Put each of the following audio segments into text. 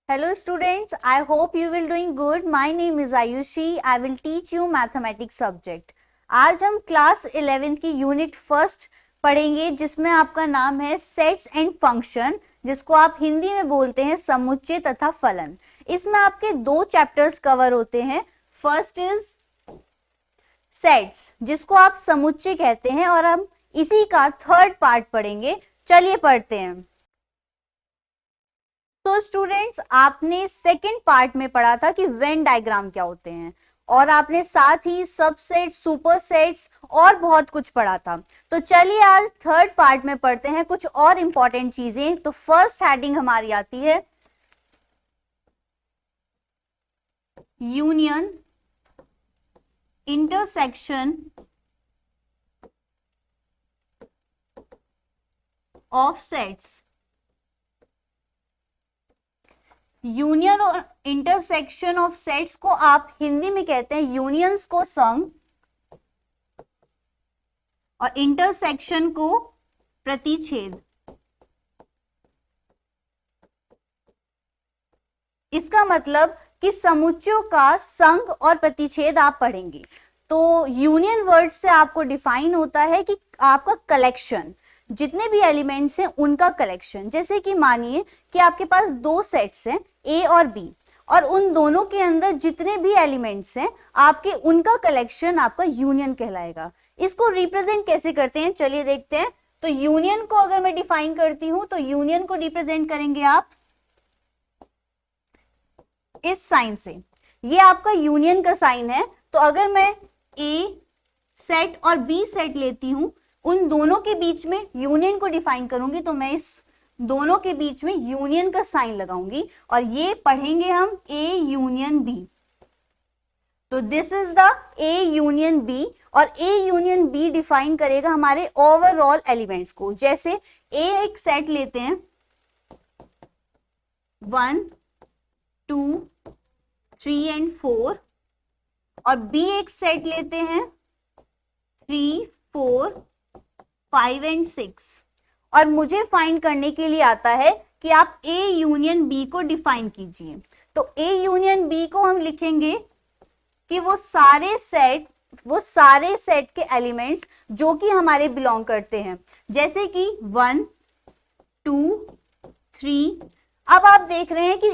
Hello students, I hope you will doing good. My name is Ayushi. I will teach you mathematics subject. आज हम class 11 की unit first पढ़ेंगे जिसमें आपका नाम है सेट्स एंड फंक्शन, जिसको आप हिंदी में बोलते हैं समुच्चय तथा फलन। इसमें आपके दो चैप्टर्स कवर होते हैं। फर्स्ट इज सेट्स, जिसको आप समुच्चय कहते हैं, और हम इसी का थर्ड पार्ट पढ़ेंगे। चलिए पढ़ते हैं। तो स्टूडेंट्स, आपने सेकेंड पार्ट में पढ़ा था कि वेन डायग्राम क्या होते हैं, और आपने साथ ही सबसेट, सुपरसेट्स और बहुत कुछ पढ़ा था। तो चलिए आज थर्ड पार्ट में पढ़ते हैं कुछ और इंपॉर्टेंट चीजें। तो फर्स्ट हेडिंग हमारी आती है union, intersection of sets. Union और इंटरसेक्शन ऑफ सेट्स को आप हिंदी में कहते हैं यूनियंस को संघ, और इंटरसेक्शन को प्रतिच्छेद। इसका मतलब कि समुच्चयों का संघ और प्रतिच्छेद आप पढ़ेंगे। तो यूनियन वर्ड से आपको डिफाइन होता है कि आपका कलेक्शन, जितने भी एलिमेंट्स हैं उनका कलेक्शन। जैसे कि मानिए कि आपके पास दो सेट्स हैं ए और बी, और उन दोनों के अंदर जितने भी एलिमेंट्स हैं आपके, उनका कलेक्शन आपका यूनियन कहलाएगा। इसको रिप्रेजेंट कैसे करते हैं, चलिए देखते हैं। तो यूनियन को अगर मैं डिफाइन करती हूं तो यूनियन को रिप्रेजेंट करेंगे आप इस साइन से। ये आपका यूनियन का साइन है। तो अगर मैं ए सेट और बी सेट लेती हूं, उन दोनों के बीच में यूनियन को डिफाइन करूंगी, तो मैं इस दोनों के बीच में यूनियन का साइन लगाऊंगी, और ये पढ़ेंगे हम ए यूनियन बी। तो this is the A union B, और ए यूनियन बी डिफाइन करेगा हमारे ओवरऑल एलिमेंट्स को। जैसे ए एक सेट लेते हैं 1, 2, 3 एंड 4, और बी एक सेट लेते हैं 3, 4, 5 एंड 6, और मुझे फाइंड करने के लिए आता है कि आप ए यूनियन बी को डिफाइन कीजिए। तो ए यूनियन बी को हम लिखेंगे कि वो सारे सेट के एलिमेंट्स जो कि हमारे बिलोंग करते हैं, जैसे कि 1, 2, 3। अब आप देख रहे हैं कि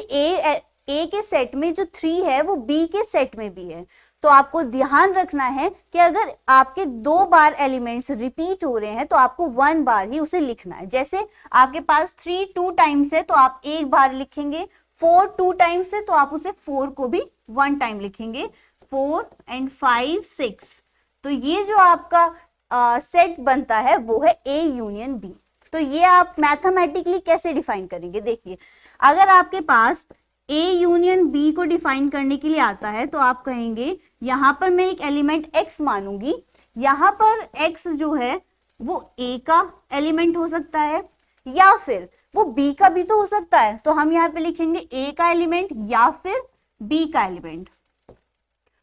ए के सेट में जो 3 है वो बी के सेट में भी है। तो आपको ध्यान रखना है कि अगर आपके 2 बार एलिमेंट्स रिपीट हो रहे हैं तो आपको 1 बार ही उसे लिखना है। जैसे आपके पास 3 2 टाइम्स है तो आप 1 बार लिखेंगे, 4 2 टाइम्स है तो आप उसे 4 को भी 1 टाइम लिखेंगे, 4 एंड 5 6। तो ये जो आपका सेट बनता है वो है ए यूनियन बी। तो ये आप मैथमेटिकली कैसे डिफाइन करेंगे, देखिए। अगर आपके पास ए यूनियन बी को डिफाइन करने के लिए आता है तो आप कहेंगे यहां पर मैं एक एलिमेंट x मानूंगी, यहां पर x जो है वो a का एलिमेंट हो सकता है या फिर वो b का भी तो हो सकता है। तो हम यहाँ पे लिखेंगे a का एलिमेंट या फिर b का एलिमेंट।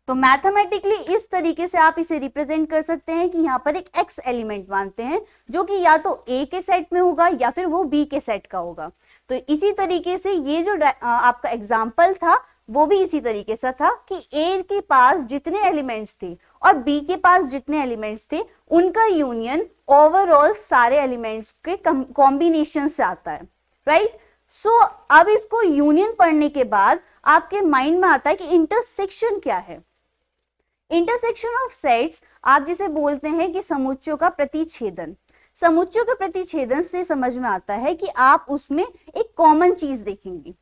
तो मैथमेटिकली इस तरीके से आप इसे रिप्रेजेंट कर सकते हैं कि यहाँ पर एक x एलिमेंट मानते हैं जो कि या तो a के सेट में होगा या फिर वो b के सेट का होगा। तो इसी तरीके से ये जो आपका एग्जाम्पल था वो भी इसी तरीके से था कि A के पास जितने एलिमेंट्स थे और B के पास जितने एलिमेंट्स थे उनका यूनियन ओवरऑल सारे एलिमेंट्स के कॉम्बिनेशन से आता है, राइट। सो अब इसको यूनियन पढ़ने के बाद आपके माइंड में आता है कि इंटरसेक्शन क्या है। इंटरसेक्शन ऑफ सेट्स आप जिसे बोलते हैं कि समुच्चयों का प्रतिच्छेदन। समुच्चयों के प्रतिच्छेदन से समझ में आता है कि आप उसमें एक कॉमन चीज देखेंगे।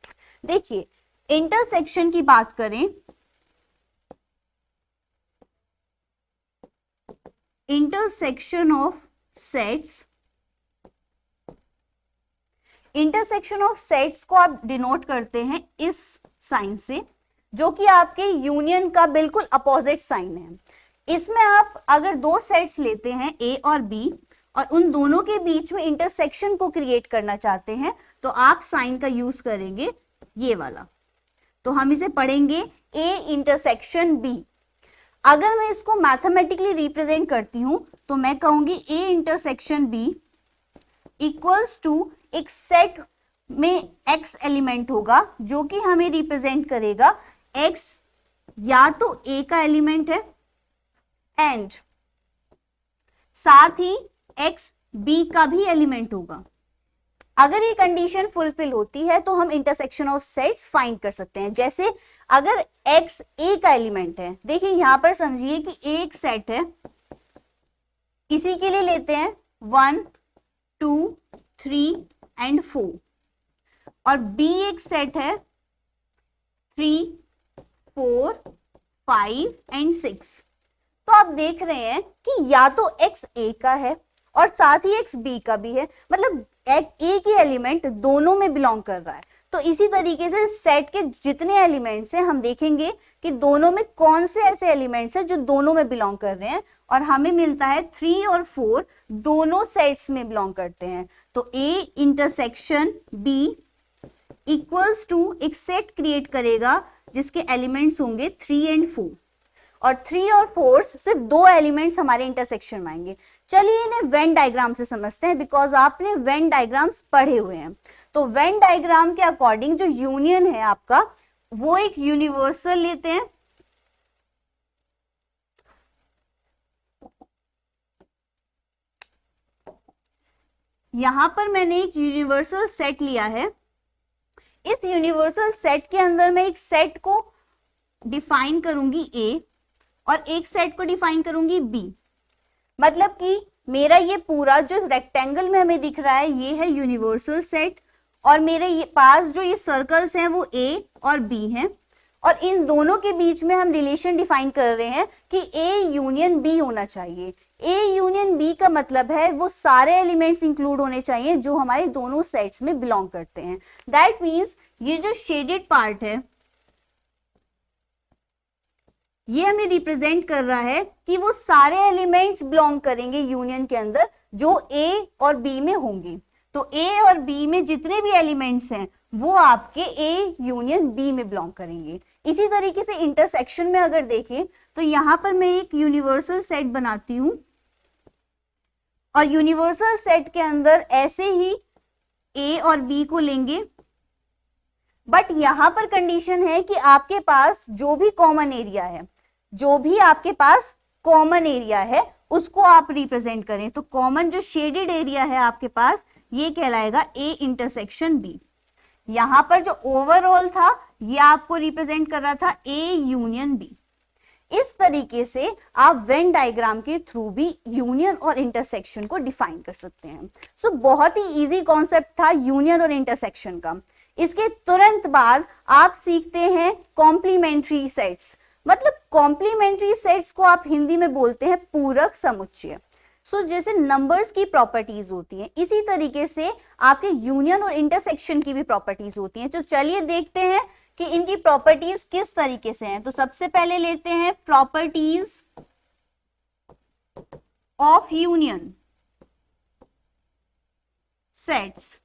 देखिए, इंटरसेक्शन की बात करें, intersection of sets, intersection of sets को आप डिनोट करते हैं इस साइन से, जो कि आपके यूनियन का बिल्कुल अपोजिट साइन है। इसमें आप अगर दो सेट्स लेते हैं ए और बी, और उन दोनों के बीच में इंटरसेक्शन को क्रिएट करना चाहते हैं, तो आप साइन का यूज करेंगे ये वाला। तो हम इसे पढ़ेंगे ए इंटरसेक्शन बी। अगर मैं इसको मैथमेटिकली रिप्रेजेंट करती हूं तो मैं कहूंगी A intersection B equals to एक सेट में x एलिमेंट होगा जो कि हमें रिप्रेजेंट करेगा x या तो a का एलिमेंट है एंड साथ ही x b का भी एलिमेंट होगा। अगर ये कंडीशन फुलफिल होती है तो हम इंटरसेक्शन ऑफ सेट्स फाइंड कर सकते हैं। जैसे अगर x a का एलिमेंट है, देखिए यहां पर समझिए कि a एक सेट है, इसी के लिए लेते हैं 1 2 3 एंड 4 और b एक सेट है 3 4 5 एंड 6। तो आप देख रहे हैं कि या तो x a का है और साथ ही x b का भी है, मतलब a की एलिमेंट दोनों में बिलोंग कर रहा है। तो इसी तरीके से सेट के जितने एलिमेंट्स हैं हम देखेंगे कि दोनों में कौन से ऐसे एलिमेंट्स हैं जो दोनों में बिलोंग कर रहे हैं, और हमें मिलता है 3 और 4 दोनों सेट्स में बिलोंग करते हैं। तो A intersection B equals to एक सेट क्रिएट करेगा जिसके एलिमेंट्स होंगे 3 एंड 4, और 3 और 4 सिर्फ दो एलिमेंट्स हमारे इंटरसेक्शन में आएंगे। चलिए इन्हें वेन डायग्राम से समझते हैं, बिकॉज आपने वेन डायग्राम्स पढ़े हुए हैं। तो वेन डायग्राम के अकॉर्डिंग जो यूनियन है आपका वो एक यूनिवर्सल लेते हैं, यहां पर मैंने एक यूनिवर्सल सेट लिया है। इस यूनिवर्सल सेट के अंदर मैं एक सेट को डिफाइन करूंगी A और एक सेट को डिफाइन करूंगी B। मतलब कि मेरा ये पूरा जो रेक्टेंगल में हमें दिख रहा है ये है यूनिवर्सल सेट, और मेरे ये पास जो ये सर्कल्स हैं वो A और B हैं, और इन दोनों के बीच में हम रिलेशन डिफाइन कर रहे हैं कि A यूनियन B होना चाहिए। A यूनियन B का मतलब है वो सारे एलिमेंट्स इंक्लूड होने चाहिए जो हमारे दोनों सेट्स में बिलोंग करते हैं। दैट मीन्स ये जो शेडेड पार्ट है ये हमें रिप्रेजेंट कर रहा है कि वो सारे एलिमेंट्स बिलोंग करेंगे यूनियन के अंदर जो A और B में होंगे। तो A और B में जितने भी एलिमेंट्स हैं वो आपके A यूनियन B में बिलोंग करेंगे। इसी तरीके से इंटरसेक्शन में अगर देखें तो यहां पर मैं एक यूनिवर्सल सेट बनाती हूं, और यूनिवर्सल सेट के अंदर ऐसे ही A और B को लेंगे, बट यहां पर कंडीशन है कि आपके पास जो भी कॉमन एरिया है, जो भी आपके पास कॉमन एरिया है उसको आप रिप्रेजेंट करें। तो कॉमन जो शेडेड एरिया है आपके पास ये कहलाएगा A इंटरसेक्शन B। यहां पर जो ओवरऑल था ये आपको रिप्रेजेंट कर रहा था A यूनियन B। इस तरीके से आप वेन डायग्राम के थ्रू भी यूनियन और इंटरसेक्शन को डिफाइन कर सकते हैं। सो बहुत ही इजी कॉन्सेप्ट था यूनियन और इंटरसेक्शन का। इसके तुरंत बाद आप सीखते हैं कॉम्प्लीमेंट्री सेट्स। मतलब कॉम्प्लीमेंट्री सेट्स को आप हिंदी में बोलते हैं पूरक समुच्चय। सो जैसे नंबर्स की प्रॉपर्टीज होती हैं इसी तरीके से आपके यूनियन और इंटरसेक्शन की भी प्रॉपर्टीज होती हैं। तो चलिए देखते हैं कि इनकी प्रॉपर्टीज किस तरीके से हैं। तो सबसे पहले लेते हैं properties of union sets.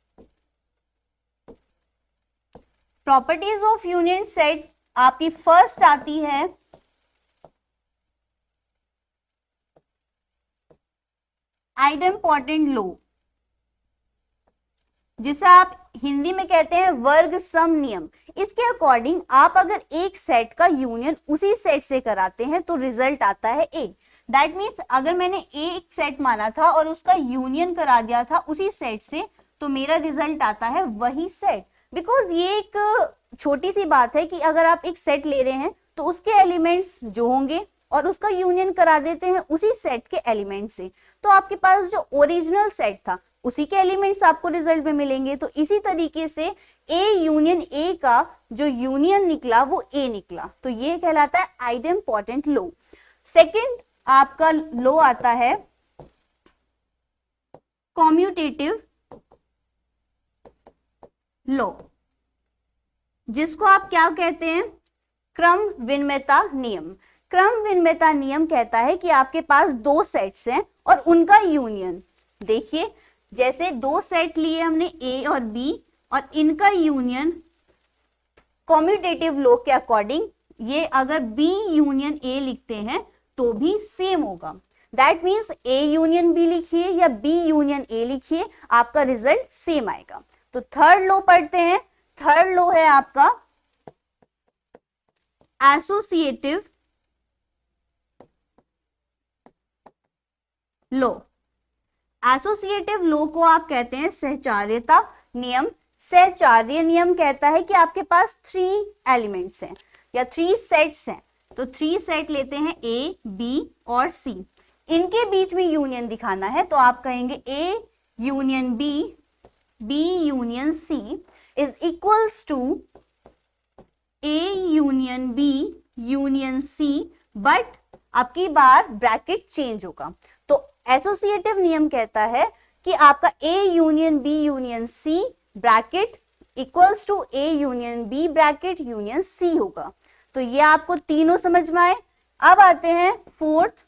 Properties of union set आपकी फर्स्ट आती है आइडेम्पोर्टेंट लॉ, जिसे आप हिंदी में कहते हैं वर्ग सम नियम। इसके अकॉर्डिंग आप अगर एक सेट का यूनियन उसी सेट से कराते हैं तो रिजल्ट आता है A। दैट मीन्स अगर मैंने A एक सेट माना था और उसका यूनियन करा दिया था उसी सेट से तो मेरा रिजल्ट आता है वही सेट। बिकॉज ये एक छोटी सी बात है कि अगर आप एक सेट ले रहे हैं तो उसके एलिमेंट्स जो होंगे और उसका यूनियन करा देते हैं उसी सेट के एलिमेंट से, तो आपके पास जो ओरिजिनल सेट था उसी के एलिमेंट्स आपको रिजल्ट में मिलेंगे। तो इसी तरीके से A यूनियन A का जो यूनियन निकला वो A निकला, तो ये कहलाता है आइडेम्पोर्टेंट लॉ। सेकंड आपका लॉ आता है कॉम्यूटेटिव लॉ, जिसको आप क्या कहते हैं क्रम विनिमयता नियम। क्रम विनिमयता नियम कहता है कि आपके पास दो सेट्स हैं और उनका यूनियन, देखिए जैसे दो सेट लिए हमने A और B और इनका यूनियन कॉम्यूटेटिव लॉ के अकॉर्डिंग ये अगर B यूनियन A लिखते हैं तो भी सेम होगा। That means A union B लिखिए या B यूनियन A लिखिए आपका रिजल्ट सेम आएगा। तो थर्ड लॉ पढ़ते हैं। थर्ड लॉ है आपका एसोसिएटिव लॉ। एसोसिएटिव लॉ को आप कहते हैं सहचार्यता नियम। सहचार्य नियम कहता है कि आपके पास 3 एलिमेंट्स हैं या 3 सेट्स हैं, तो 3 सेट लेते हैं ए, बी और सी, इनके बीच में यूनियन दिखाना है, तो आप कहेंगे A union B, B union C is equals to A union B union C, but आपकी बार ब्रैकेट चेंज होगा। तो एसोसिएटिव नियम कहता है कि आपका A union B union C bracket equals to A union B bracket union C होगा। तो ये आपको तीनों समझ में आए। अब आते हैं फोर्थ।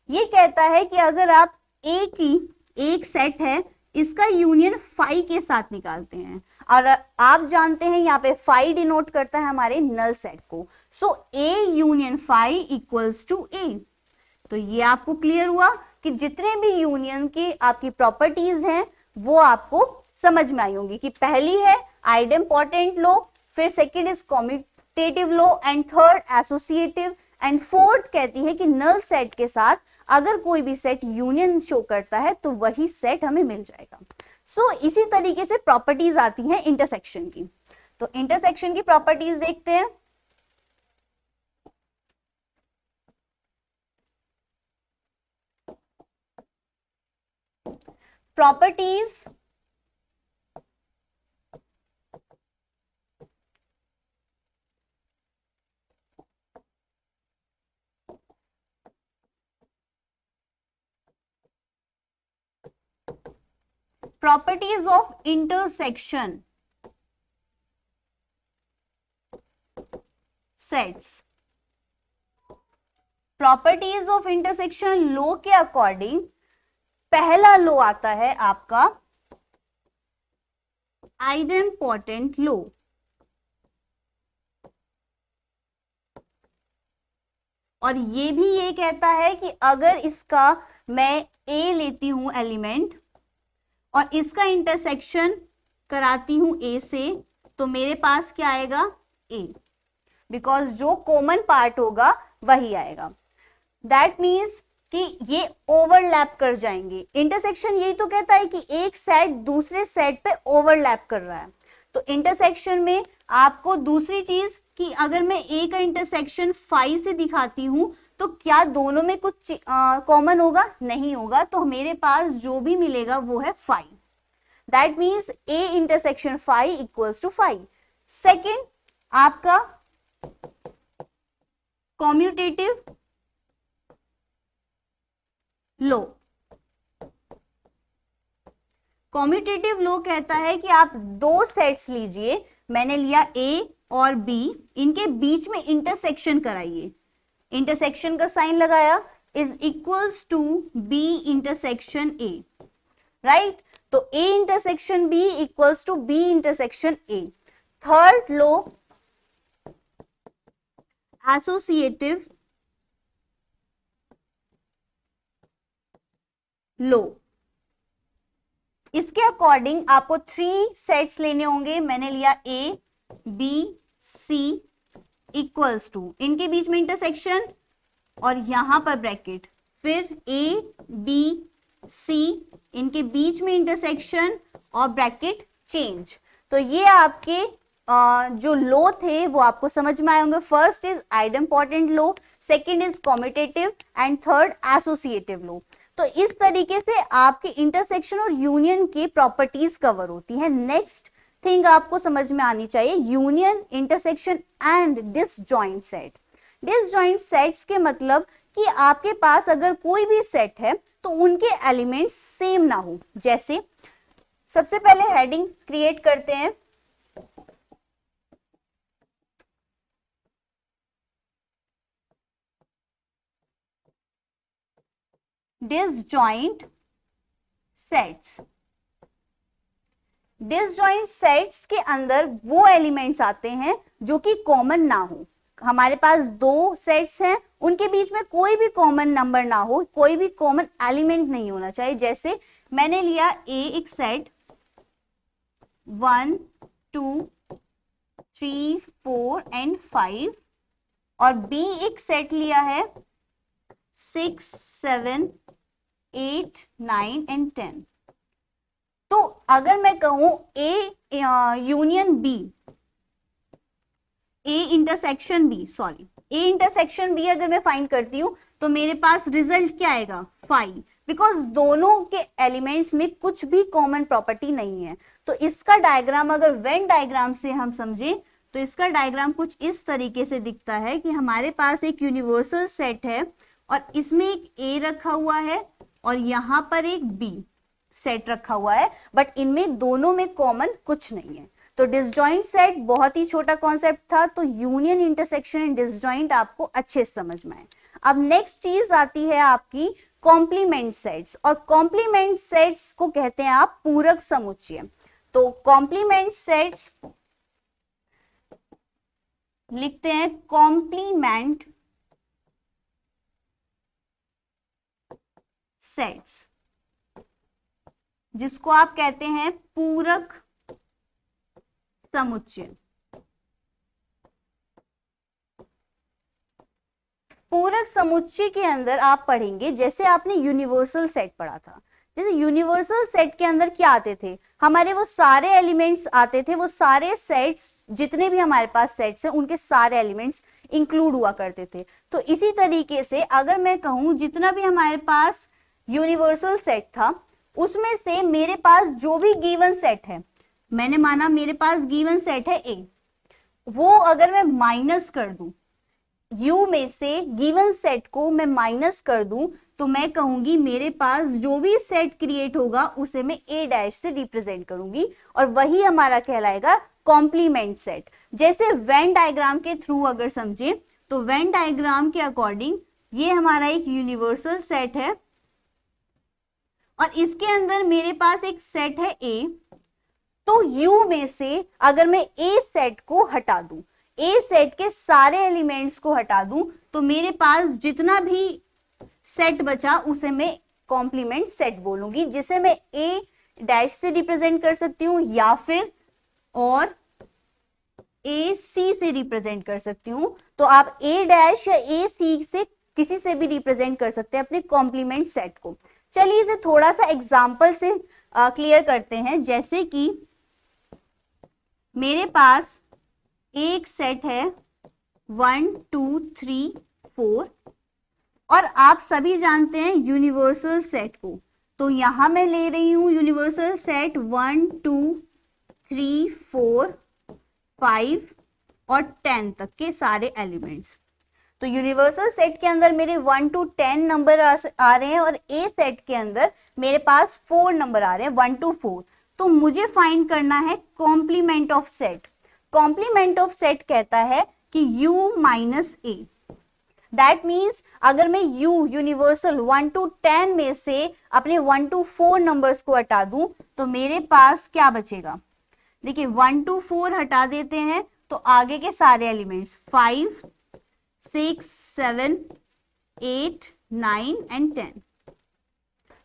ये कहता है कि अगर आप एक सेट है इसका यूनियन फाई के साथ निकालते हैं, और आप जानते हैं यहाँ पे फाई डिनोट करता है हमारे नल सेट को, so A union phi equals to A. तो ये आपको क्लियर हुआ कि जितने भी यूनियन की आपकी प्रॉपर्टीज हैं वो आपको समझ में आई होंगी, कि पहली है आइडेम्पोर्टेंट लॉ, फिर second is commutative law, and third associative, and fourth कहती है कि नल सेट के साथ अगर कोई भी सेट यूनियन शो करता है तो वही सेट हमें मिल जाएगा। सो इसी तरीके से प्रॉपर्टीज आती हैं इंटरसेक्शन की। तो इंटरसेक्शन की प्रॉपर्टीज देखते हैं। Properties properties of intersection sets। Properties of intersection law के अकॉर्डिंग पहला लॉ आता है आपका आइडेम्पोर्टेंट लॉ। और ये भी ये कहता है कि अगर इसका मैं ए लेती हूं एलिमेंट और इसका इंटरसेक्शन कराती हूं ए से, तो मेरे पास क्या आएगा ए, बिकॉज जो कॉमन पार्ट होगा वही आएगा। दैट मीन्स कि ये ओवरलैप कर जाएंगे। इंटरसेक्शन यही तो कहता है कि एक सेट दूसरे सेट पे ओवरलैप कर रहा है। तो इंटरसेक्शन में आपको दूसरी चीज कि अगर मैं ए का इंटरसेक्शन फाई से दिखाती हूं तो क्या दोनों में कुछ कॉमन होगा? नहीं होगा। तो मेरे पास जो भी मिलेगा वो है phi. That means A intersection phi equals to phi. Second आपका कॉम्यूटेटिव लॉ। कॉम्यूटेटिव लॉ कहता है कि आप दो सेट्स लीजिए, मैंने लिया ए और बी, इनके बीच में इंटरसेक्शन कराइए। इंटरसेक्शन का साइन लगाया, is equals to B intersection A, right. तो A intersection B equals to B intersection A. Third law associative law. इसके अकॉर्डिंग आपको 3 सेट्स लेने होंगे। मैंने लिया A B C equals to, इनके बीच में इंटरसेक्शन और यहां पर ब्रैकेट, फिर ए बी सी इनके बीच में इंटरसेक्शन और ब्रैकेट चेंज। तो ये आपके जो लॉ थे वो आपको समझ में आए होंगे। First is idempotent law, second is commutative and third associative law. तो इस तरीके से आपके इंटरसेक्शन और यूनियन की प्रॉपर्टीज कवर होती है। नेक्स्ट थिंग आपको समझ में आनी चाहिए, union, intersection and disjoint set. Disjoint sets के मतलब कि आपके पास अगर कोई भी सेट है तो उनके एलिमेंट्स सेम ना हो। जैसे सबसे पहले हेडिंग क्रिएट करते हैं, डिसजॉइंट सेट्स। डिसजॉइंट सेट्स के अंदर वो एलिमेंट्स आते हैं जो कि कॉमन ना हो। हमारे पास दो सेट्स हैं, उनके बीच में कोई भी कॉमन नंबर ना हो, कोई भी कॉमन एलिमेंट नहीं होना चाहिए। जैसे मैंने लिया ए एक सेट 1 2 3 4 एंड 5, और बी एक सेट लिया है 6 7 8 9 एंड 10। तो अगर मैं कहूं A union B, A intersection B, sorry A intersection B अगर मैं फाइंड करती हूँ तो मेरे पास रिजल्ट क्या आएगा 5, बिकॉज दोनों के एलिमेंट्स में कुछ भी कॉमन प्रॉपर्टी नहीं है। तो इसका डायग्राम अगर वेन डायग्राम से हम समझे तो इसका डायग्राम कुछ इस तरीके से दिखता है कि हमारे पास एक यूनिवर्सल सेट है और इसमें एक ए रखा हुआ है और यहां पर एक बी सेट रखा हुआ है, बट इनमें दोनों में कॉमन कुछ नहीं है। तो डिसजॉइंट सेट बहुत ही छोटा कॉन्सेप्ट था, तो यूनियन इंटरसेक्शन एंड डिसजॉइंट आपको अच्छे से समझ में आए। अब नेक्स्ट चीज आती है आपकी कॉम्प्लीमेंट सेट्स, और कॉम्प्लीमेंट सेट्स को कहते हैं आप पूरक समुच्चय। तो कॉम्प्लीमेंट सेट्स लिखते हैं कॉम्प्लीमेंट सेट्स, जिसको आप कहते हैं पूरक समुच्चय। पूरक समुच्चय के अंदर आप पढ़ेंगे, जैसे आपने यूनिवर्सल सेट पढ़ा था, जैसे यूनिवर्सल सेट के अंदर क्या आते थे हमारे, वो सारे एलिमेंट्स आते थे, वो सारे सेट्स जितने भी हमारे पास सेट्स हैं उनके सारे एलिमेंट्स इंक्लूड हुआ करते थे। तो इसी तरीके से अगर मैं कहूं जितना भी हमारे पास यूनिवर्सल सेट था उसमें से मेरे पास जो भी गिवन सेट है, मैंने माना मेरे पास गिवन सेट है ए, वो अगर मैं माइनस कर दूं, U में से गिवन सेट को मैं माइनस कर दूं, तो मैं कहूंगी मेरे पास जो भी सेट क्रिएट होगा उसे मैं A डैश से रिप्रेजेंट करूंगी, और वही हमारा कहलाएगा कॉम्प्लीमेंट सेट। जैसे वेन डायग्राम के थ्रू अगर समझे तो वेन डायग्राम के अकॉर्डिंग ये हमारा एक यूनिवर्सल सेट है और इसके अंदर मेरे पास एक सेट है A। तो U में से अगर मैं A सेट को हटा दूं, ए सेट के सारे एलिमेंट्स को हटा दूं, तो मेरे पास जितना भी सेट बचा उसे मैं कॉम्प्लीमेंट सेट बोलूंगी, जिसे मैं ए डैश से रिप्रेजेंट कर सकती हूं या फिर और ए सी से रिप्रेजेंट कर सकती हूं। तो आप ए डैश या ए सी से किसी से भी रिप्रेजेंट कर सकते हैं अपने कॉम्प्लीमेंट सेट को। चलिए इसे थोड़ा सा एग्जाम्पल से क्लियर करते हैं। जैसे कि मेरे पास एक सेट है 1 2 3 4 और आप सभी जानते हैं यूनिवर्सल सेट को, तो यहां मैं ले रही हूं यूनिवर्सल सेट 1 2 3 4 5 और 10 तक के सारे एलिमेंट्स। तो यूनिवर्सल सेट के अंदर मेरे 1 to 10 नंबर आ रहे हैं और ए सेट के अंदर मेरे पास 4 नंबर आ रहे हैं 1 to 4। तो मुझे फाइंड करना है complement of set. Complement of set कहता है कि u minus A, that means अगर मैं u यूनिवर्सल 1 to 10 में से अपने 1 to 4 नंबर्स को हटा दूं तो मेरे पास क्या बचेगा। देखिए 1 to 4 हटा देते हैं तो आगे के सारे एलिमेंट्स 5 6 7 8 9 एंड 10।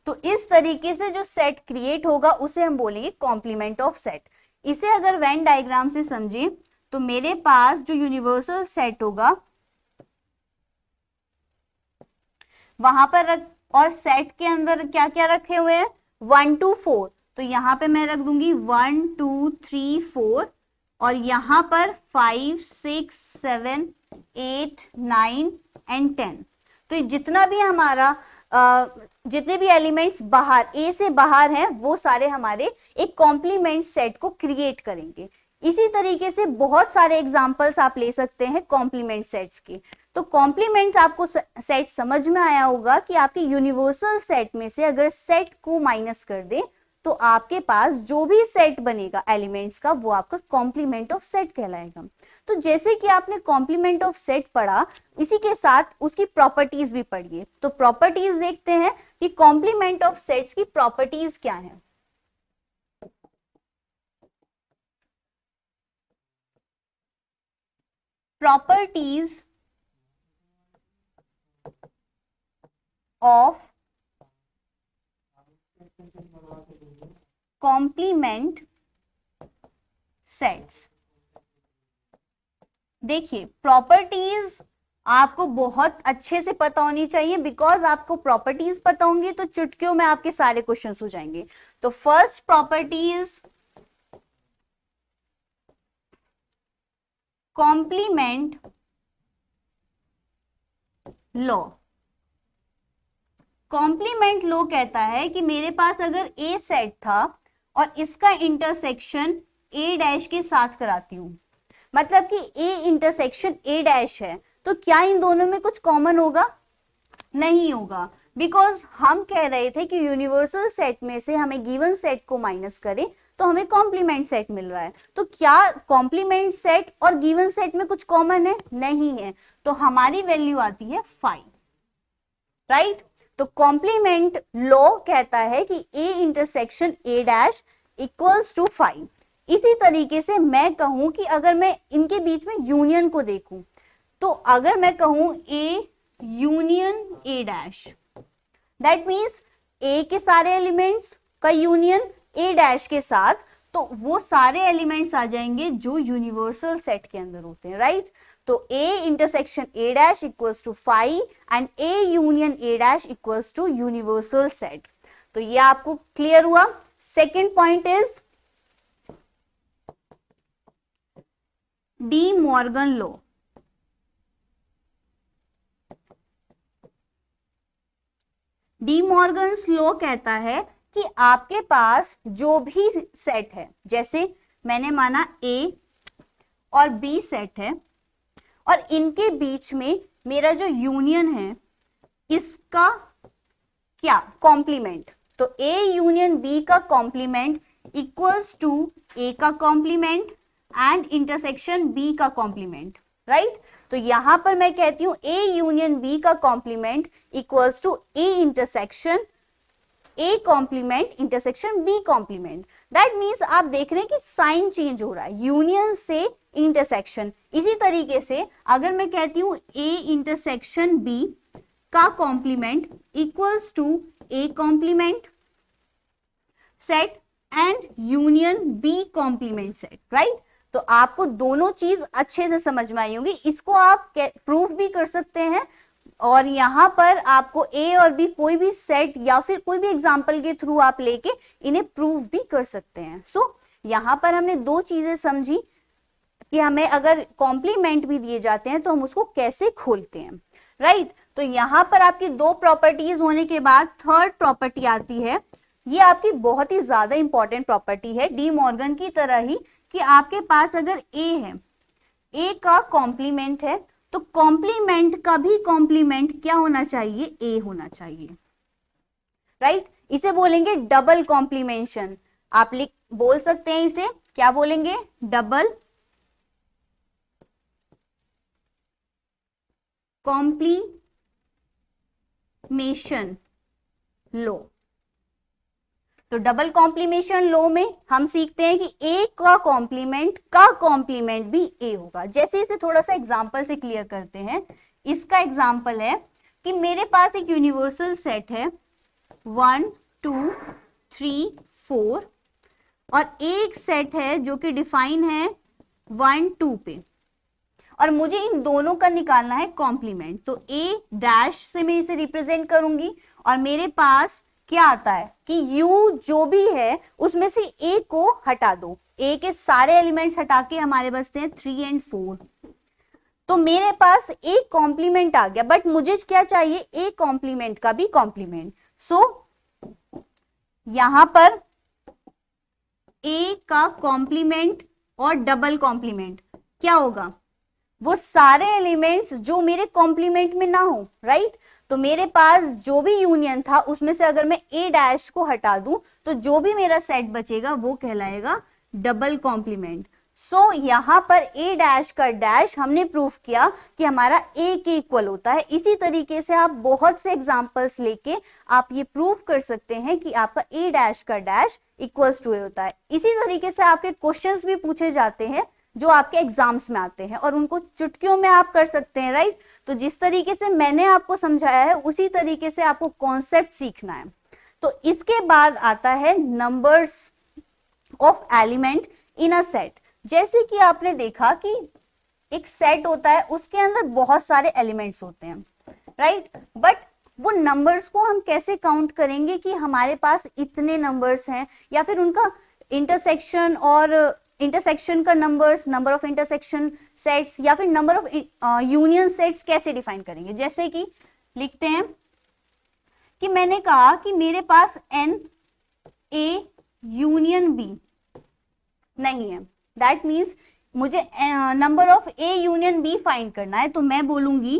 तो इस तरीके से जो सेट क्रिएट होगा उसे हम बोलेंगे कॉम्प्लीमेंट ऑफ सेट। इसे अगर वेन डायग्राम से समझे तो मेरे पास जो यूनिवर्सल सेट होगा वहां पर और सेट के अंदर क्या क्या रखे हुए हैं 1 to 4, तो यहां पे मैं रख दूंगी 1 2 3 4 और यहां पर 5 6 7 8 9 एंड 10। तो जितना भी हमारा जितने भी एलिमेंट्स बाहर ए से बाहर हैं वो सारे हमारे एक कॉम्प्लीमेंट सेट को क्रिएट करेंगे। इसी तरीके से बहुत सारे एग्जांपल्स आप ले सकते हैं कॉम्प्लीमेंट सेट्स के। तो कॉम्प्लीमेंट्स आपको सेट समझ में आया होगा कि आपके यूनिवर्सल सेट में से अगर सेट को माइनस कर दे तो आपके पास जो भी सेट बनेगा एलिमेंट्स का वो आपका कॉम्प्लीमेंट ऑफ सेट कहलाएगा। तो जैसे कि आपने कॉम्प्लीमेंट ऑफ सेट पढ़ा, इसी के साथ उसकी प्रॉपर्टीज भी पढ़िए। तो प्रॉपर्टीज देखते हैं कि कॉम्प्लीमेंट ऑफ सेट्स की प्रॉपर्टीज क्या है। Properties of complement sets. देखिए प्रॉपर्टीज आपको बहुत अच्छे से पता होनी चाहिए, बिकॉज आपको प्रॉपर्टीज पता होंगी तो चुटकियों में आपके सारे क्वेश्चंस हो जाएंगे। तो first properties complement law. Complement law कहता है कि मेरे पास अगर ए सेट था और इसका इंटरसेक्शन ए डैश के साथ कराती हूं, मतलब कि ए इंटरसेक्शन ए डैश है, तो क्या इन दोनों में कुछ कॉमन होगा? नहीं होगा, बिकॉज हम कह रहे थे कि यूनिवर्सल सेट में से हमें गिवन सेट को माइनस करें तो हमें कॉम्प्लीमेंट सेट मिल रहा है। तो क्या कॉम्प्लीमेंट सेट और गिवन सेट में कुछ कॉमन है? नहीं है, तो हमारी वैल्यू आती है 5, राइट। तो कॉम्प्लीमेंट लॉ कहता है कि A intersection A dash equals to 5। इसी तरीके से मैं कहूं कि अगर मैं इनके बीच में यूनियन को देखूं, तो अगर मैं कहूं A union A dash, that means A के सारे एलिमेंट्स का यूनियन ए डैश के साथ, तो वो सारे एलिमेंट्स आ जाएंगे जो यूनिवर्सल सेट के अंदर होते हैं, राइट। तो A intersection A dash equals to 5 and A union A dash equals to universal set. तो ये आपको क्लियर हुआ। Second point is De Morgan law. De Morgan's law कहता है कि आपके पास जो भी सेट है, जैसे मैंने माना ए और बी सेट है और इनके बीच में मेरा जो यूनियन है इसका क्या कॉम्प्लीमेंट, तो ए यूनियन बी का कॉम्प्लीमेंट इक्वल्स टू ए का कॉम्प्लीमेंट एंड इंटरसेक्शन बी का कॉम्प्लीमेंट, राइट। तो यहां पर मैं कहती हूं ए यूनियन बी का complement equals to A intersection A complement intersection B complement. That means आप देख रहे हैं कि साइन चेंज हो रहा है, यूनियन से इंटरसेक्शन। इसी तरीके से अगर मैं कहती हूं ए इंटरसेक्शन बी का complement equals to A complement set and union B complement set, right. तो आपको दोनों चीज अच्छे से समझ में आई होंगी। इसको आप प्रूफ भी कर सकते हैं और यहां पर आपको ए और बी कोई भी सेट या फिर कोई भी एग्जांपल के थ्रू आप लेके इन्हें प्रूफ भी कर सकते हैं। सो यहां पर हमने दो चीजें समझी कि हमें अगर कॉम्प्लीमेंट भी दिए जाते हैं तो हम उसको कैसे खोलते हैं, राइट। तो यहां पर आपकी दो प्रॉपर्टीज होने के बाद थर्ड प्रॉपर्टी आती है। ये आपकी बहुत ही ज्यादा इंपॉर्टेंट प्रॉपर्टी है, डी मॉर्गन की तरह ही, कि आपके पास अगर ए है, ए का कॉम्प्लीमेंट है, तो कॉम्प्लीमेंट का भी कॉम्प्लीमेंट क्या होना चाहिए? ए होना चाहिए, राइट। इसे बोलेंगे डबल कॉम्प्लीमेंशन। आप बोल सकते हैं इसे क्या बोलेंगे? Double complementation law. तो डबल कॉम्प्लीमेशन लॉ में हम सीखते हैं कि ए का कॉम्प्लीमेंट भी ए होगा। जैसे इसे थोड़ा सा एग्जांपल से क्लियर करते हैं। इसका एग्जांपल है कि मेरे पास एक यूनिवर्सल सेट है 1 2 3 4 और एक सेट है जो कि डिफाइन है 1 2 पे, और मुझे इन दोनों का निकालना है कॉम्प्लीमेंट। तो ए डैश से मैं इसे रिप्रेजेंट करूंगी और मेरे पास क्या आता है कि यू जो भी है उसमें से ए को हटा दो। ए के सारे एलिमेंट्स हटा के हमारे बचते हैं 3 और 4। तो मेरे पास ए कॉम्प्लीमेंट आ गया, बट मुझे क्या चाहिए? ए कॉम्प्लीमेंट का भी कॉम्प्लीमेंट। सो यहां पर ए का कॉम्प्लीमेंट और डबल कॉम्प्लीमेंट क्या होगा? वो सारे एलिमेंट्स जो मेरे कॉम्प्लीमेंट में ना हो, राइट। तो मेरे पास जो भी यूनियन था उसमें से अगर मैं ए डैश को हटा दूं तो जो भी मेरा सेट बचेगा वो कहलाएगा डबल कॉम्प्लीमेंट। सो यहां पर ए डैश का डैश हमने प्रूफ किया कि हमारा ए के इक्वल होता है। इसी तरीके से आप बहुत से एग्जांपल्स लेके आप ये प्रूफ कर सकते हैं कि आपका ए डैश का डैश इक्वल्स टू ए होता है। इसी तरीके से आपके क्वेश्चंस भी पूछे जाते हैं जो आपके एग्जाम्स में आते हैं और उनको चुटकियों में आप कर सकते हैं, राइट। तो जिस तरीके से मैंने आपको समझाया है उसी तरीके से आपको कॉन्सेप्ट सीखना है। तो इसके बाद आता है numbers of element in a set. जैसे कि आपने देखा कि एक सेट होता है, उसके अंदर बहुत सारे एलिमेंट्स होते हैं, राइट, बट वो नंबर्स को हम कैसे काउंट करेंगे कि हमारे पास इतने नंबर्स हैं, या फिर उनका इंटरसेक्शन और इंटरसेक्शन का numbers, number of intersection sets, या फिर नंबर ऑफ यूनियन सेट्स कैसे डिफाइन करेंगे। जैसे कि लिखते हैं कि मैंने कहा कि मेरे पास एन ए यूनियन बी नहीं है, दैट मीन्स मुझे number of A union B find करना है, तो मैं बोलूंगी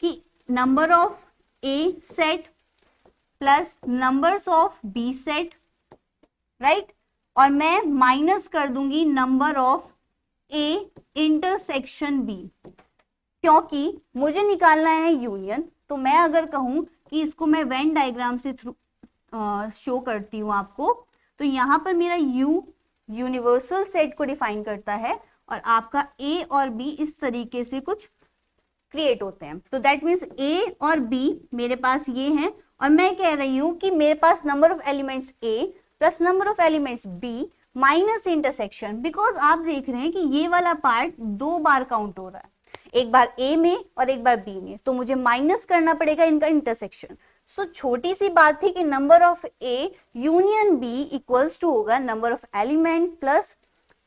कि number of A set plus numbers of B set, right, और मैं माइनस कर दूंगी number of A intersection B, क्योंकि मुझे निकालना है यूनियन। तो मैं अगर कहूं कि इसको मैं वेन डायग्राम से थ्रू शो करती हूं आपको, तो यहां पर मेरा यू यूनिवर्सल सेट को डिफाइन करता है और आपका ए और बी इस तरीके से कुछ क्रिएट होते हैं। तो दैट मीन्स ए और बी मेरे पास ये हैं, और मैं कह रही हूं कि मेरे पास number of elements A plus number of elements B minus intersection, because आप देख रहे हैं कि ये वाला पार्ट 2 बार काउंट हो रहा है, एक बार ए में और एक बार बी में, तो मुझे माइनस करना पड़ेगा इनका इंटरसेक्शन। सो छोटी सी बात थी कि number of A union B equals to होगा number of element plus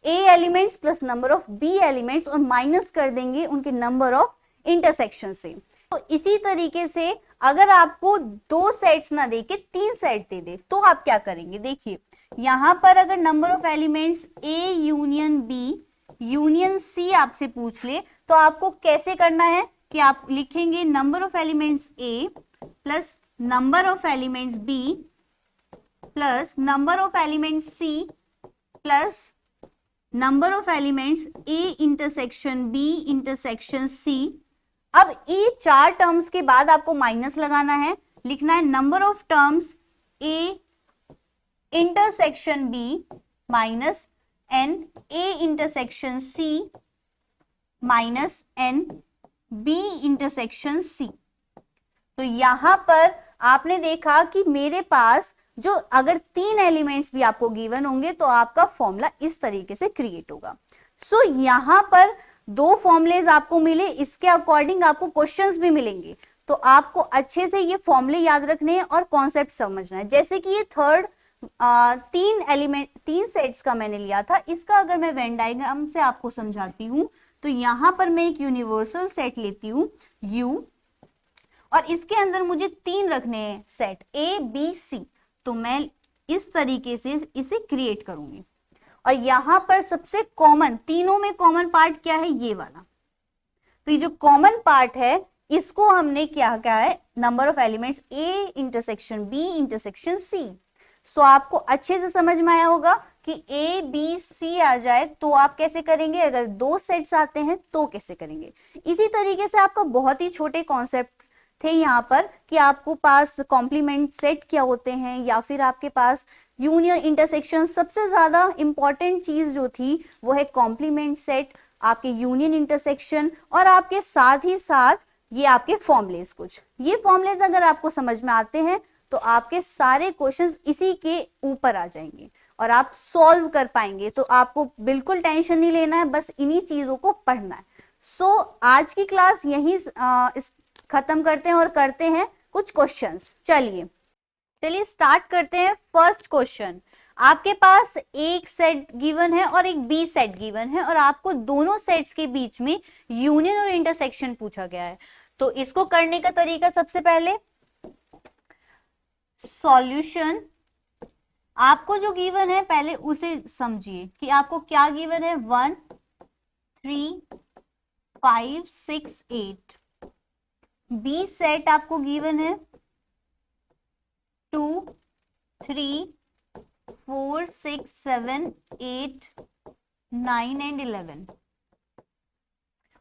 A elements plus number of B elements, और माइनस कर देंगे उनके नंबर ऑफ इंटरसेक्शन से। तो इसी तरीके से अगर आपको 2 सेट्स ना दे के 3 सेट दे दे तो आप क्या करेंगे। देखिए यहां पर अगर number of elements A union B union C आपसे पूछ ले, तो आपको कैसे करना है कि आप लिखेंगे number of elements A plus number of elements B plus number of elements C plus number of elements A intersection B intersection C. अब ये 4 टर्म्स के बाद आपको माइनस लगाना है, लिखना है number of terms A intersection B minus N A intersection C minus N B intersection C. तो यहां पर आपने देखा कि मेरे पास जो अगर 3 एलिमेंट्स भी आपको गिवन होंगे तो आपका फॉर्मूला इस तरीके से क्रिएट होगा। सो यहां पर 2 फॉर्मुलेज आपको मिले, इसके अकॉर्डिंग आपको क्वेश्चंस भी मिलेंगे, तो आपको अच्छे से ये फॉर्मूले याद रखने हैं और कॉन्सेप्ट समझना है। जैसे कि ये थर्ड 3 सेट्स का मैंने लिया था, इसका अगर मैं वेन डायग्राम से आपको समझाती हूँ, तो यहां पर मैं एक यूनिवर्सल सेट लेती हूँ U, और इसके अंदर मुझे 3 रखने हैं सेट A B C, तो मैं इस तरीके से इसे क्रिएट करूंगी। और यहां पर सबसे कॉमन, तीनों में कॉमन पार्ट क्या है, ये वाला। तो ये जो कॉमन पार्ट है इसको हमने क्या क्या है, number of elements A intersection B intersection C। सो आपको अच्छे से समझ में आया होगा कि A B C आ जाए तो आप कैसे करेंगे, अगर 2 सेट्स आते हैं तो कैसे करेंगे। इसी तरीके से आपका बहुत ही छोटे कॉन्सेप्ट थे यहाँ पर कि आपको पास कॉम्प्लीमेंट सेट क्या होते हैं, या फिर आपके पास यूनियन इंटरसेक्शन। सबसे ज्यादा इंपॉर्टेंट चीज जो थी वो है कॉम्प्लीमेंट सेट, आपके यूनियन इंटरसेक्शन, और आपके साथ ही साथ ये आपके फॉर्मुलेज। कुछ ये फॉर्मुलेज अगर आपको समझ में आते हैं तो आपके सारे क्वेश्चंस इसी के ऊपर आ जाएंगे और आप सॉल्व कर पाएंगे। तो आपको बिल्कुल टेंशन नहीं लेना है, बस इन्हीं चीजों को पढ़ना है। सो आज की क्लास यहीं खत्म करते हैं और करते हैं कुछ क्वेश्चंस। चलिए स्टार्ट करते हैं। फर्स्ट क्वेश्चन, आपके पास एक सेट गिवन है और एक बी सेट गिवन है, और आपको दोनों सेट्स के बीच में यूनियन और इंटरसेक्शन पूछा गया है। तो इसको करने का तरीका, सबसे पहले सॉल्यूशन, आपको जो गिवन है पहले उसे समझिए कि आपको क्या गिवन है। 1 3 5 6 8। बी सेट आपको गिवन है 2 3 4 6 7 8 9 एंड 11,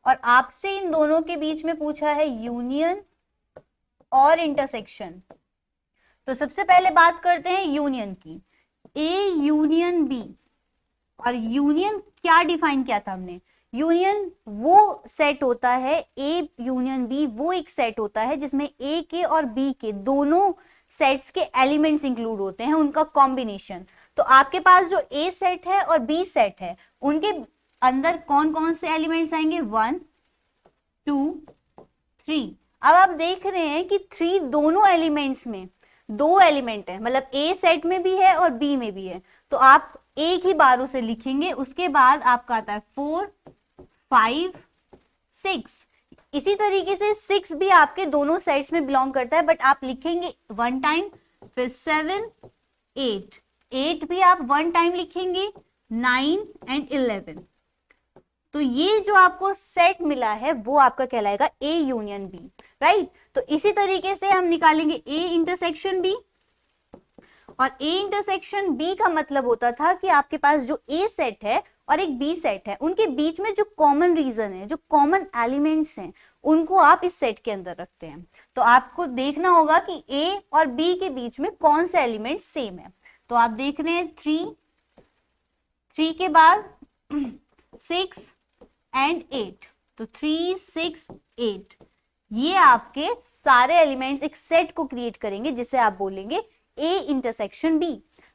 और आपसे इन दोनों के बीच में पूछा है यूनियन और इंटरसेक्शन। तो सबसे पहले बात करते हैं यूनियन की। ए यूनियन बी, और यूनियन क्या डिफाइन किया था हमने, यूनियन वो सेट होता है, ए यूनियन बी वो एक सेट होता है जिसमें ए के और बी के दोनों सेट्स के एलिमेंट्स इंक्लूड होते हैं, उनका कॉम्बिनेशन। तो आपके पास जो ए सेट है और बी सेट है, उनके अंदर कौन कौन से एलिमेंट्स आएंगे, 1 2 3। अब आप देख रहे हैं कि 3 दोनों एलिमेंट्स में 2 एलिमेंट है, मतलब ए सेट में भी है और बी में भी है, तो आप एक ही बार उसे लिखेंगे। उसके बाद आपका आता है 4 5 6। इसी तरीके से 6 भी आपके दोनों सेट्स में बिलोंग करता है, बट आप लिखेंगे 1 टाइम, फिर 7 8, 8 भी आप 1 टाइम लिखेंगे, 9 एंड 11। तो ये जो आपको सेट मिला है वो आपका कहलाएगा ए यूनियन बी, राइट। तो इसी तरीके से हम निकालेंगे ए इंटरसेक्शन बी, और ए इंटरसेक्शन बी का मतलब होता था कि आपके पास जो ए सेट है और एक बी सेट है, उनके बीच में जो कॉमन रीजन है, जो कॉमन एलिमेंट्स हैं, उनको आप इस सेट के अंदर रखते हैं। तो आपको देखना होगा कि ए और बी के बीच में कौन से एलिमेंट सेम है। तो आप देख रहे हैं 3 के बाद 6 एंड 8, तो 3 6 8, ये आपके सारे एलिमेंट्स एक सेट को क्रिएट करेंगे जिसे आप बोलेंगे ए इंटरसेक्शन बी।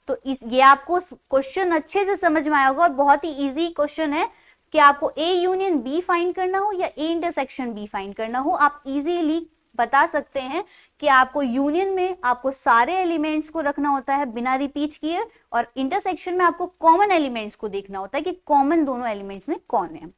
तो ये आपको क्वेश्चन अच्छे से समझ में आया होगा, और बहुत ही इजी क्वेश्चन है कि आपको ए यूनियन बी फाइंड करना हो या ए इंटरसेक्शन बी फाइंड करना हो, आप इजीली बता सकते हैं कि आपको यूनियन में आपको सारे एलिमेंट्स को रखना होता है बिना रिपीट किए, और इंटरसेक्शन में आपको कॉमन एलिमेंट्स को देखना होता है कि कॉमन दोनों एलिमेंट्स में कौन है।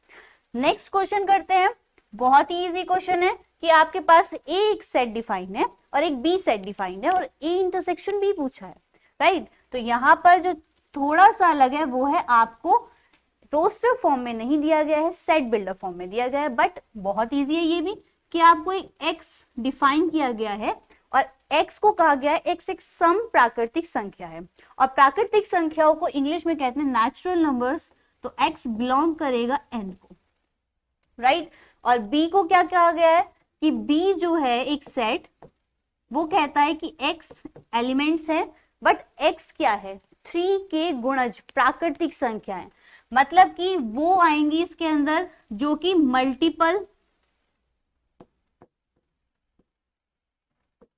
नेक्स्ट क्वेश्चन करते हैं। बहुत ही इजी क्वेश्चन है कि आपके पास ए एक सेट डिफाइंड है और एक बी सेट डिफाइंड है, और ए इंटरसेक्शन बी पूछा है, राइट। तो यहाँ पर जो थोड़ा सा अलग है वो है आपको रोस्टर फॉर्म में नहीं दिया गया है, सेट बिल्डर फॉर्म में दिया गया है, बट बहुत इजी है ये भी कि आपको एक एक्स डिफाइन किया गया है, और एक्स को कहा गया है एक्स एक सम प्राकृतिक संख्या है, और प्राकृतिक संख्याओं को इंग्लिश में कहते हैं नेचुरल नंबर्स। तो एक्स बिलोंग करेगा एन को, राइट। और बी को क्या कहा गया है कि बी जो है एक सेट, वो कहता है कि एक्स एलिमेंट्स है, बट एक्स क्या है, 3 के गुणज प्राकृतिक संख्या है, मतलब कि वो आएंगी इसके अंदर जो कि मल्टीपल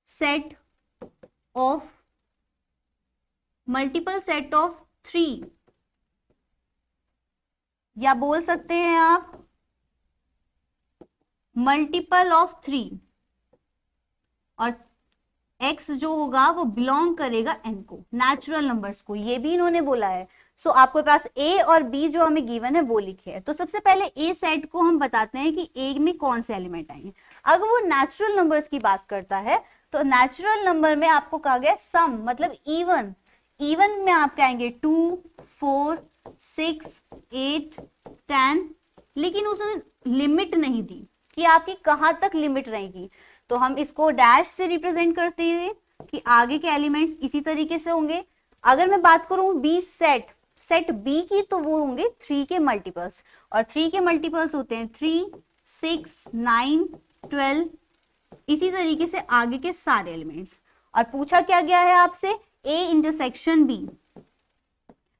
सेट ऑफ 3, या बोल सकते हैं आप मल्टीपल ऑफ 3, और x जो होगा वो बिलोंग करेगा n को, नेचुरल नंबर्स को, ये भी इन्होंने बोला है। सो आपके पास a और b जो हमें गिवन है वो लिखे है। तो सबसे पहले a सेट को हम बताते हैं कि a में कौन से एलिमेंट आएंगे। अगर वो नेचुरल नंबर्स की बात करता है तो नेचुरल नंबर में आपको कहा गया सम, मतलब इवन। इवन में आपके आएंगे 2 4 6 8 10, लेकिन उसने लिमिट नहीं दी कि आपकी कहां तक लिमिट रहेगी। तो हम इसको डैश से रिप्रेजेंट करते हैं कि आगे के एलिमेंट्स इसी तरीके से होंगे। अगर मैं बात करूं बी सेट बी की, तो वो होंगे 3 के मल्टीपल्स, और 3 के मल्टीपल्स होते हैं 3 6 9 12, इसी तरीके से आगे के सारे एलिमेंट्स। और पूछा क्या गया है आपसे, ए इंटरसेक्शन बी,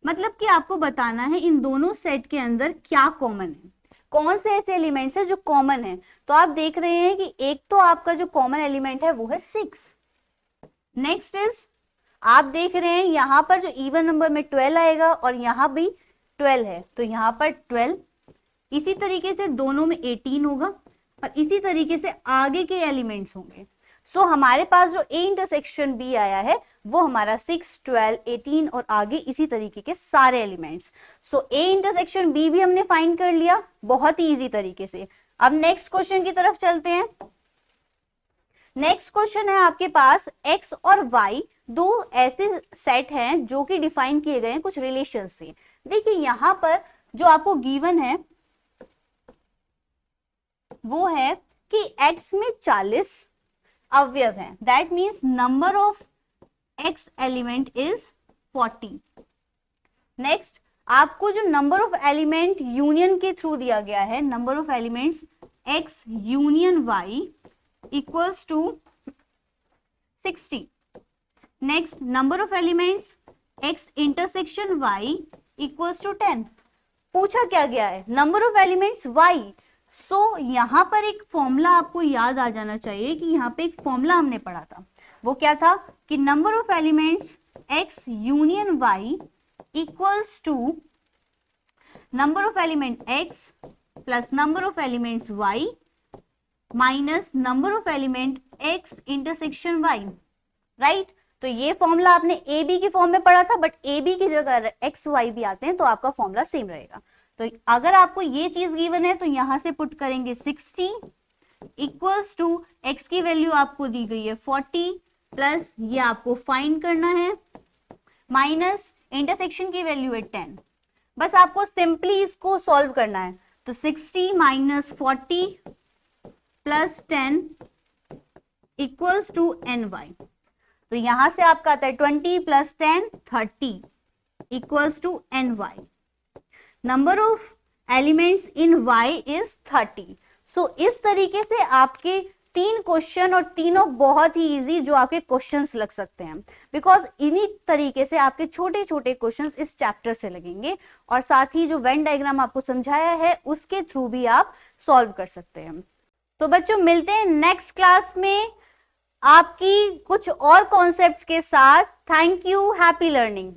मतलब कि आपको बताना है इन दोनों सेट के अंदर क्या कॉमन है, कौन से ऐसे एलिमेंट्स है जो कॉमन है। तो आप देख रहे हैं कि एक तो आपका जो कॉमन एलिमेंट है वो है 6। नेक्स्ट इज, आप देख रहे हैं यहां पर जो इवन नंबर में 12 आएगा और यहां भी 12 है, तो यहां पर 12, इसी तरीके से दोनों में 18 होगा, और इसी तरीके से आगे के एलिमेंट्स होंगे। सो हमारे पास जो ए इंटरसेक्शन बी आया है वो हमारा 6 12 18 और आगे इसी तरीके के सारे elements. So A intersection B भी हमने फाइंड कर लिया बहुत ही इजी तरीके से। अब नेक्स्ट क्वेश्चन की तरफ चलते हैं। नेक्स्ट क्वेश्चन है आपके पास एक्स और वाई दो ऐसे सेट हैं जो कि डिफाइन किए गए हैं कुछ रिलेशन से। देखिए यहां पर जो आपको गिवन है वो है कि x में 40 अवयव हैं, that means number of x element is 40। Next आपको जो नंबर ऑफ एलिमेंट यूनियन के थ्रू दिया गया है, number of elements x union y equals to 60। Next number of elements x intersection y equals to 10। पूछा क्या गया है, number of elements y। So यहां पर एक फॉर्मूला आपको याद आ जाना चाहिए कि यहां पे एक फॉर्मूला हमने पढ़ा था, वो क्या था कि number of elements x union y equals to number of element x plus number of elements y minus number of element x intersection y, right. तो ये फॉर्मूला आपने ए बी की फॉर्म में पढ़ा था, बट ए बी की जगह x Y भी आते हैं तो आपका फॉर्मूला सेम रहेगा। तो अगर आपको ये चीज गिवन है तो यहां से पुट करेंगे 60 इक्वल्स टू एक्स की वैल्यू आपको दी गई है 40 प्लस ये आपको फाइंड करना है माइनस इंटरसेक्शन की वैल्यू है 10। बस आपको सिंपली इसको सॉल्व करना है। तो 60 minus 40 plus 10 equals to N Y. तो यहां से आपका आता है 20 plus 10 30 equals to N Y. Number of elements in y is 30। So इस तरीके से आपके 3 क्वेश्चन और तीनों बहुत ही इजी जो आपके क्वेश्चंस लग सकते हैं, बिकॉज इन्हीं तरीके से आपके छोटे छोटे क्वेश्चंस इस चैप्टर से लगेंगे और साथ ही जो वेन डायग्राम आपको समझाया है उसके थ्रू भी आप सॉल्व कर सकते हैं। तो बच्चों मिलते हैं नेक्स्ट क्लास में आपकी कुछ और कॉन्सेप्ट्स के साथ। Thank you, happy learning.